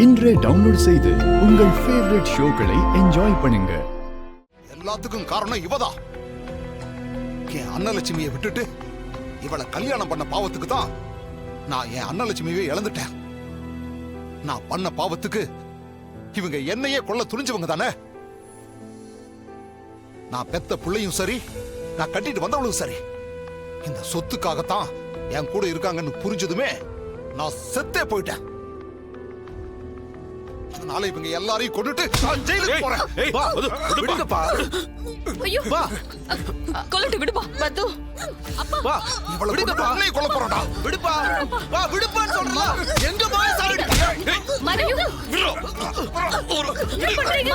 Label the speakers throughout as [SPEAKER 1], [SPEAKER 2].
[SPEAKER 1] இன்றே டவுன்லோட் செய்து உங்கள் ஃபேவரட் ஷோக்களை என்ஜாய் பண்ணுங்க.
[SPEAKER 2] எல்லாத்துக்கும் காரணம் இவதான். என் அன்னலட்சுமியை விட்டுட்டு இவளை கல்யாணம் பண்ண பாவத்துக்கு தான் நான் என் அன்னலட்சுமியை இழந்துட்டேன். நான் பண்ண பாவத்துக்கு இவங்க என்னையே கொல்ல துணிஞ்சவங்க தானே. நான் பெத்த பிள்ளையும் சரி, நான் கட்டிட்டு வந்தவளும் சரி, இந்த சொத்துக்காகத்தான் என் கூட இருக்காங்கன்னு புரிஞ்சதுமே நான் செத்தே போயிட்டேன். அதனால இவங்க எல்லாரையும் கொண்டுட்டு நான் ஜெயிலுக்கு போறேன்.
[SPEAKER 3] வா, விடுங்கப்பா.
[SPEAKER 4] ஐயோ
[SPEAKER 3] வா,
[SPEAKER 4] கொல்லட்டு விடுப்பா பத்து. அப்பா
[SPEAKER 3] வா,
[SPEAKER 2] இவளை
[SPEAKER 3] விடுங்கப்பா.
[SPEAKER 2] கொல்ல கொல்ல போறடா.
[SPEAKER 3] விடுப்பா. வா, விடுப்பான்னு சொல்றா. எங்க போய் சாவடி.
[SPEAKER 4] மறையு
[SPEAKER 3] ஒரு
[SPEAKER 4] என்ன பண்றீங்க?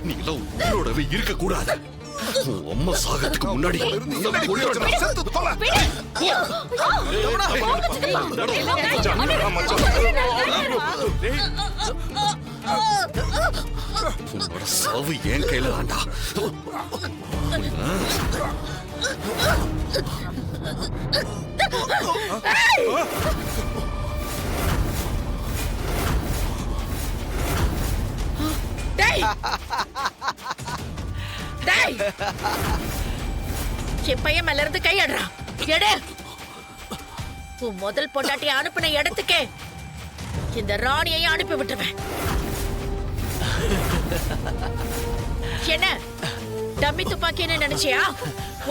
[SPEAKER 3] நீ எல்லாம் உயிரோடவே இருக்க கூடாது. உன் அம்மா சாகத்துக்கு முன்னாடி
[SPEAKER 2] இருந்து என்ன கொண்டு வச்சு செத்து தொலை.
[SPEAKER 3] உன்னோட சாவு என் கையில தான்டா.
[SPEAKER 4] என் பையன் மேல இருந்து கையாடுறான். எடு. உன் முதல் பொண்டாட்டி அனுப்பின இடத்துக்கே இந்த ராணியையும் அனுப்பி விட்டுருவேன். என்ன டம்மி துப்பாக்கின்னு நினைச்சியா?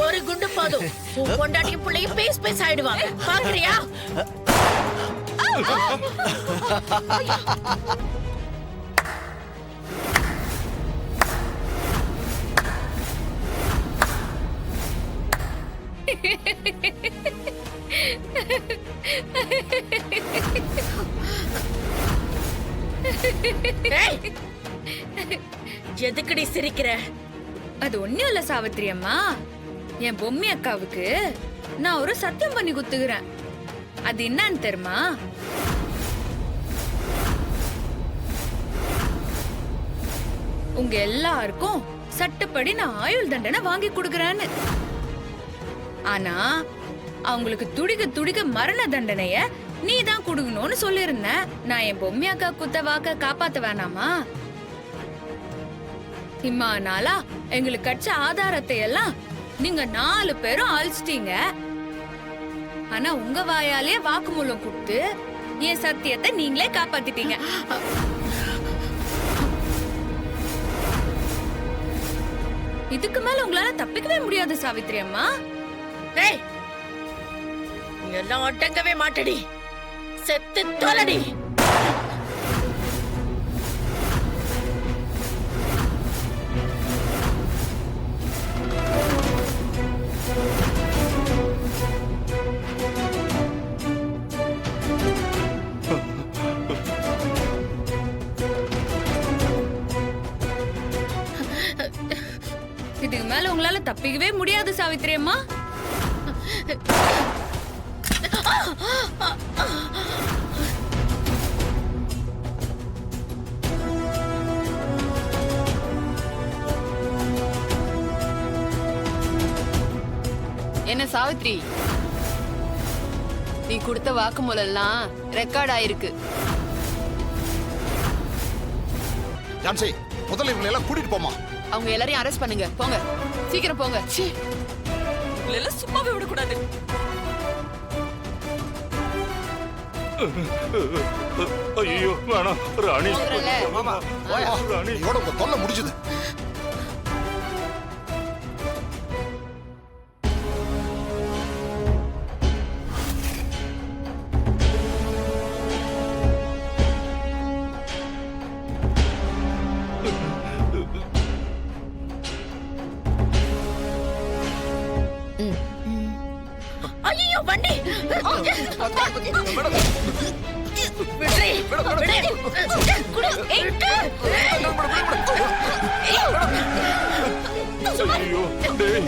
[SPEAKER 4] ஒரு குண்டு போதும், உன் பொண்டாட்டியும் பிள்ளையும் பேஸ் ஆயிடுவாங்க. பாக்குறியா? எதுக்குடி சிரிக்கிற?
[SPEAKER 5] அது ஒண்ணும் இல்ல சாவித்திரி அம்மா. என் பொம்மி அக்காவுக்கு நான் ஒரு சத்தியம் பண்ணி குத்துக்கிறேன். அது என்னன்னு தெரியுமா? உங்க எல்லாருக்கும் சட்டப்படி நான் ஆயுள் தண்டனை வாங்கி கொடுக்கறேன்னு. ஆனா அவங்களுக்கு துடிக்க துடிக்க மரண தண்டனைய நீ தான் கொடுக்கணும்னு சொல்லிருந்த. நான் என் பொம்மி அக்கா குத்த வாக்க காப்பாத்த வேணாமா? இம்மா நாளா எங்களுக்கு கிடைச்ச ஆதாரத்தை எல்லாம் நீங்க 4 பேரும் அழிச்சிட்டீங்க. ஆனா உங்க வாயாலே வாக்குமூலம் கொடுத்து என் சத்தியத்தை நீங்களே காப்பாத்திட்டீங்க. இதுக்கு மேல உங்களால தப்பிக்கவே முடியாது சாவித்திரி அம்மா.
[SPEAKER 4] ஏய், நீ எல்லாம் அடங்கவே மாட்டடி. செத்து தொலைடி.
[SPEAKER 5] இதுக்கு மேல உங்களால தப்பிக்கவே முடியாது சாவித்திரி அம்மா.
[SPEAKER 6] என்ன சாவித்ரி, நீ கொடுத்த வாக்குமூலம் எல்லாம் ரெக்கார்ட் ஆயிருக்கு.
[SPEAKER 2] ஜான்சி, முதல்ல இவங்களை எல்லாம் கூட்டிட்டு போமா.
[SPEAKER 6] அவங்க எல்லாரையும் அரெஸ்ட் பண்ணுங்க. போங்க, சீக்கிரம் போங்க.
[SPEAKER 4] எல்லாம் சும்மாவே விடக்கூடாது.
[SPEAKER 3] ஐயோ வேணாம் ராணி.
[SPEAKER 2] மாமா, இதோட உங்க தொல்லை முடிஞ்சது.
[SPEAKER 4] ஐயோ வண்டி. விடுறே, விடு. குடு. எங்க?
[SPEAKER 3] ஐயோ டேய்.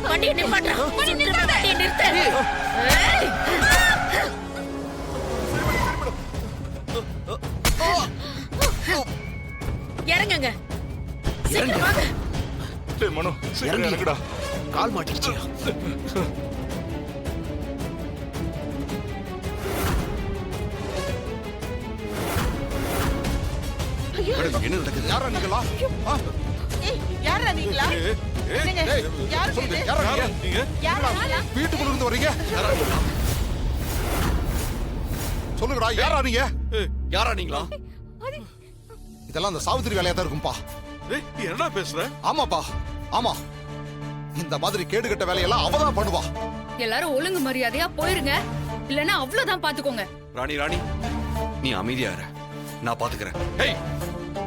[SPEAKER 4] வண்டியை நிப்பாட்டுறா. சீக்கிரமா வண்டியை நிறுத்து. இறங்குங்க. சீக்கிரம் வாங்க.
[SPEAKER 3] டேய் மனோ சீக்கிரம் இறங்குடா.
[SPEAKER 2] கால் மாட்டிடுச்சு.
[SPEAKER 3] மேடம், என்ன நடக்குது?
[SPEAKER 2] யாரா நீங்களா? ஆ?
[SPEAKER 7] யாரா நீங்களா?
[SPEAKER 2] ஏய்,
[SPEAKER 7] என்னங்க?
[SPEAKER 2] ஏய்,
[SPEAKER 7] யாரு
[SPEAKER 2] சொல்லுங்க,
[SPEAKER 7] இது?
[SPEAKER 2] யாரா
[SPEAKER 3] யாரா
[SPEAKER 2] நீங்க?
[SPEAKER 3] நீங்க?
[SPEAKER 7] யாரா?
[SPEAKER 2] வீட்டுக்குள்ள இருந்து வர்றீங்க? சொல்லுங்கடா, யாரா நீங்க?
[SPEAKER 3] ஏய், யாரா நீங்களா?
[SPEAKER 2] இதெல்லாம் அந்த சாவித்திரி வேலையா தான் இருக்கும்பா.
[SPEAKER 3] ஏய், நீ என்னடா பேசுற?
[SPEAKER 2] ஆமாப்பா, ஆமா. இந்த மாதிரி கேடுகட்ட வேலையெல்லாம் அவதான் பண்ணுவா.
[SPEAKER 5] எல்லாரும் ஒழுங்கு மரியாதையா போயிருங்க, இல்லனா அவ்வளவுதான் பாத்துக்கோங்க.
[SPEAKER 3] ராணி ராணி நீ அமைதியா இரு. நான் பாத்துக்கிறேன். ஏய்,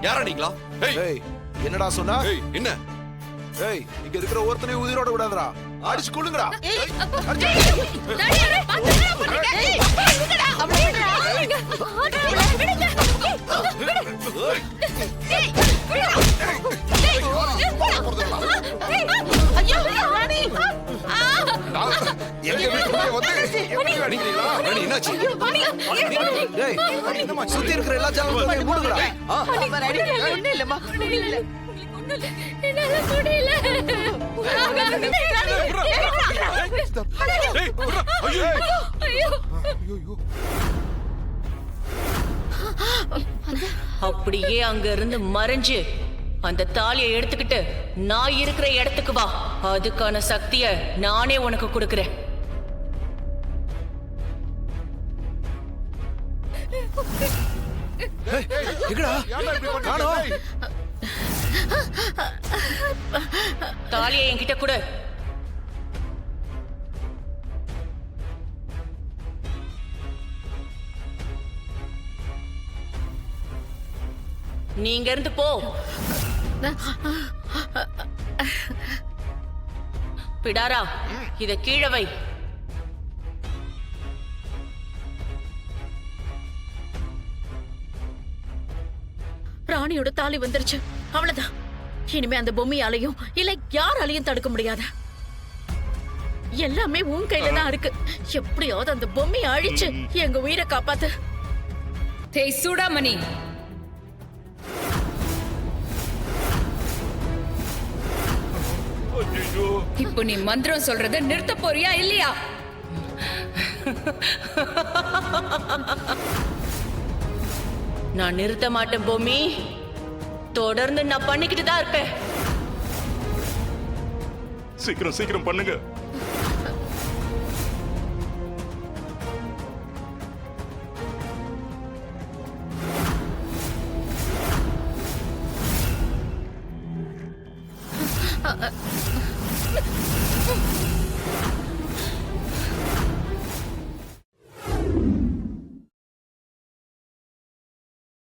[SPEAKER 3] யாரா நீங்களா? ஏய்,
[SPEAKER 8] ஏய் என்னடா சொன்னா?
[SPEAKER 3] ஏய், என்ன?
[SPEAKER 8] ஏய் இங்க இருக்கிற ஒருத்தனையும் உயிரோட விடாதடா. அடிச்சு கொள்ளுங்கடா.
[SPEAKER 2] எங்க வீட்டுக்குள்ளே வந்து எப்படி அடிக்கிறீங்களா?
[SPEAKER 3] ராணி என்னாச்சு?
[SPEAKER 8] டேய் சுத்தி இருக்கிற எல்லா ஜன்னல்களையும் மூடுங்கடா.
[SPEAKER 7] அவர் அடிக்கிறது ஒண்ணும் இல்லம்மா. ஒண்ணும் இல்ல.
[SPEAKER 5] என்னால முடியல.
[SPEAKER 3] ஏய், விட்றா. ஐயோ.
[SPEAKER 5] ஐயோ.
[SPEAKER 2] ஐயோ.
[SPEAKER 4] அப்படியே அங்க இருந்து மறைஞ்சு அந்த தாலியை எடுத்துக்கிட்டு நான் இருக்கிற இடத்துக்கு வா. அதுக்கான சக்திய நானே உனக்கு கொடுக்கிறேன்.
[SPEAKER 8] எங்கடா?
[SPEAKER 2] ஏன்டா இப்படி பண்றீங்க?
[SPEAKER 8] காணோம்.
[SPEAKER 2] ஏய்,
[SPEAKER 4] தாலியை என்கிட்ட கொடு. நீங்க இருந்து போ. பிடாரா, இத கீழே வை. ராணியோட தாலி வந்துருச்சு, அவ்வளவுதான். இனிமே அந்த பொம்மையாலையும் இல்ல யாராலையும் தடுக்க முடியாது. எல்லாமே உன் கையில தான் இருக்கு. எப்படியாவது அந்த பொம்மையை அழிச்சு எங்க உயிரை காப்பாத்து.
[SPEAKER 5] டேய் சூடாமணி,
[SPEAKER 3] ஐயோ.
[SPEAKER 5] இப்போ நீ மந்திரம் சொல்றத நிறுத்த போறியா இல்லையா?
[SPEAKER 4] நான் நிறுத்த மாட்டேன் பொம்மி. தொடர்ந்து நான் பண்ணிக்கிட்டு தான் இருப்பேன்.
[SPEAKER 3] சீக்கிரம் சீக்கிரம் பண்ணுங்க.